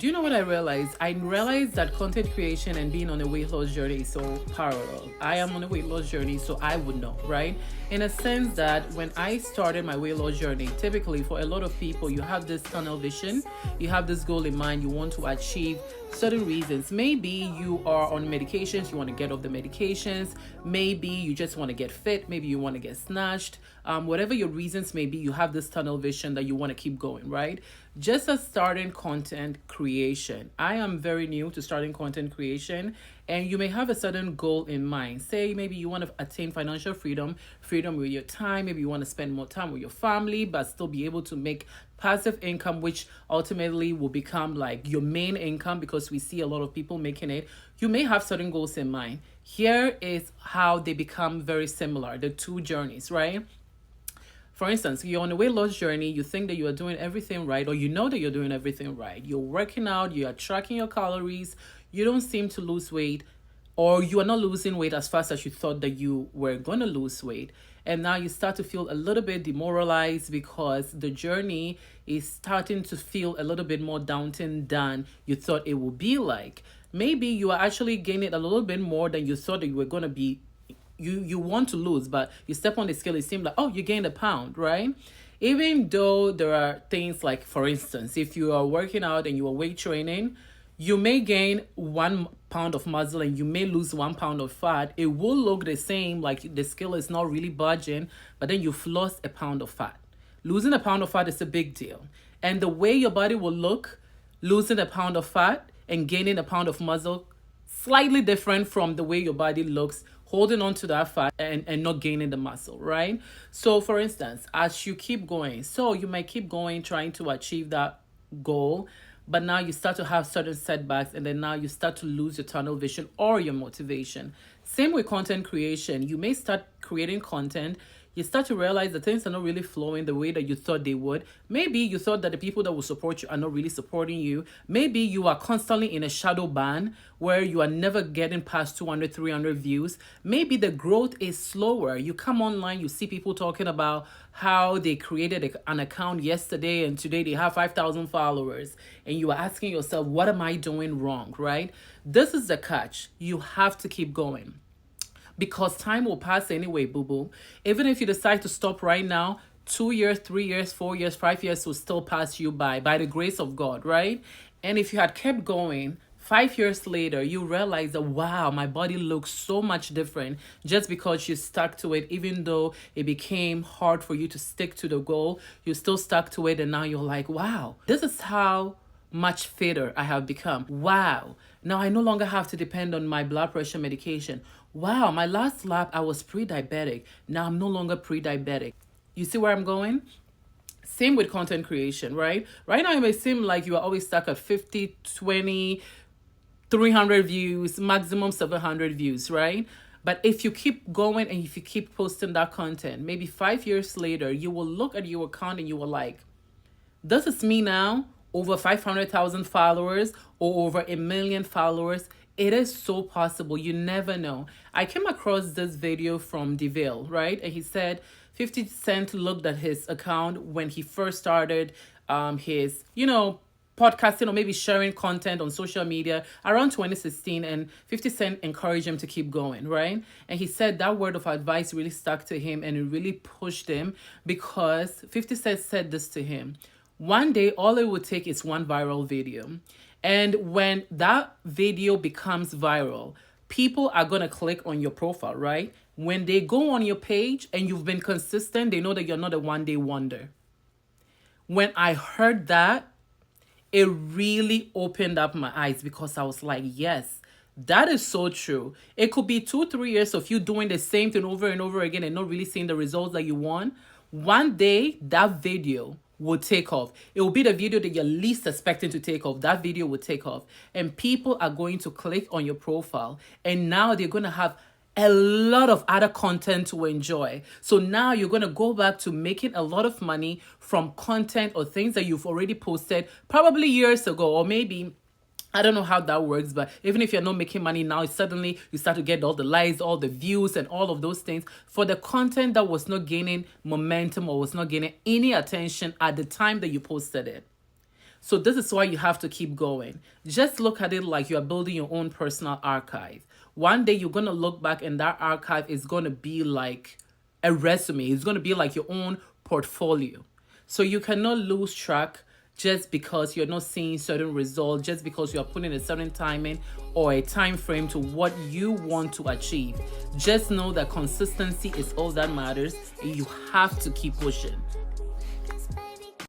Do you know what I realized? I realized that content creation and being on a weight loss journey is so parallel. I am on a weight loss journey, so I would know, right? In a sense that when I started my weight loss journey, typically for a lot of people, you have this tunnel vision, you have this goal in mind, you want to achieve certain reasons. Maybe you are on medications, you want to get off the medications, maybe you just want to get fit, maybe you want to get snatched. Whatever your reasons may be, you have this tunnel vision that you want to keep going, right? Just as starting content creation, I am very new to starting content creation, and you may have a certain goal in mind. Say maybe you want to attain financial freedom with your time, maybe you want to spend more time with your family, but still be able to make passive income, which ultimately will become like your main income because we see a lot of people making it. You may have certain goals in mind. Here is how they become very similar, the two journeys, right? For instance, you're on a weight loss journey, you think that you are doing everything right, or you know that you're doing everything right. You're working out, you are tracking your calories, you don't seem to lose weight, or you are not losing weight as fast as you thought that you were going to lose weight. And now you start to feel a little bit demoralized because the journey is starting to feel a little bit more daunting than you thought it would be like. Maybe you are actually gaining a little bit more than you thought that you were going to be. You want to lose, but you step on the scale, it seems like, oh, you gained a pound, right? Even though there are things like, for instance, if you are working out and you are weight training, you may gain 1 pound of muscle and you may lose 1 pound of fat. It will look the same, like the scale is not really budging, but then you've lost a pound of fat. Losing a pound of fat is a big deal. And the way your body will look, losing a pound of fat and gaining a pound of muscle, slightly different from the way your body looks holding on to that fat and not gaining the muscle, right? So for instance, as you keep going, so you might keep going trying to achieve that goal, but now you start to have certain setbacks, and then now you start to lose your tunnel vision or your motivation. Same with content creation. You may start creating content, you start to realize that things are not really flowing the way that you thought they would. Maybe you thought that the people that will support you are not really supporting you. Maybe you are constantly in a shadow ban where you are never getting past 200, 300 views. Maybe the growth is slower. You come online, you see people talking about how they created an account yesterday and today they have 5,000 followers. And you are asking yourself, what am I doing wrong, right? This is the catch. You have to keep going. Because time will pass anyway, boo-boo. Even if you decide to stop right now, 2 years, 3 years, 4 years, 5 years will still pass you by the grace of God, right? And if you had kept going, 5 years later, you realize that, wow, my body looks so much different just because you stuck to it. Even though it became hard for you to stick to the goal, you still stuck to it. And now you're like, wow, this is how much fitter I have become. Wow. Now I no longer have to depend on my blood pressure medication. Wow, my last lap, I was pre-diabetic. Now I'm no longer pre-diabetic. You see where I'm going? Same with content creation, right? Right now, it may seem like you are always stuck at 50, 20, 300 views, maximum 700 views, right? But if you keep going and if you keep posting that content, maybe 5 years later, you will look at your account and you will like, this is me now, over 500,000 followers or over 1 million followers. It is so possible. You never know. I came across this video from DeVille, right? And he said 50 Cent looked at his account when he first started his, podcasting or maybe sharing content on social media around 2016, and 50 Cent encouraged him to keep going, right? And he said that word of advice really stuck to him and it really pushed him because 50 Cent said this to him. One day, all it would take is one viral video. And when that video becomes viral, people are going to click on your profile, right? When they go on your page and you've been consistent, they know that you're not a one-day wonder. When I heard that, it really opened up my eyes because I was like, yes, that is so true. It could be 2-3 years of you doing the same thing over and over again and not really seeing the results that you want. One day, that video will take off. It will be the video that you're least expecting to take off. That video will take off. And people are going to click on your profile. And now they're going to have a lot of other content to enjoy. So now you're going to go back to making a lot of money from content or things that you've already posted probably years ago, or maybe I don't know how that works, but even if you're not making money now, suddenly you start to get all the likes, all the views, and all of those things for the content that was not gaining momentum or was not gaining any attention at the time that you posted it. So this is why you have to keep going. Just look at it like you're building your own personal archive. One day you're going to look back and that archive is going to be like a resume. It's going to be like your own portfolio. So you cannot lose track just because you're not seeing certain results, just because you're putting a certain timing or a time frame to what you want to achieve. Just know that consistency is all that matters and you have to keep pushing.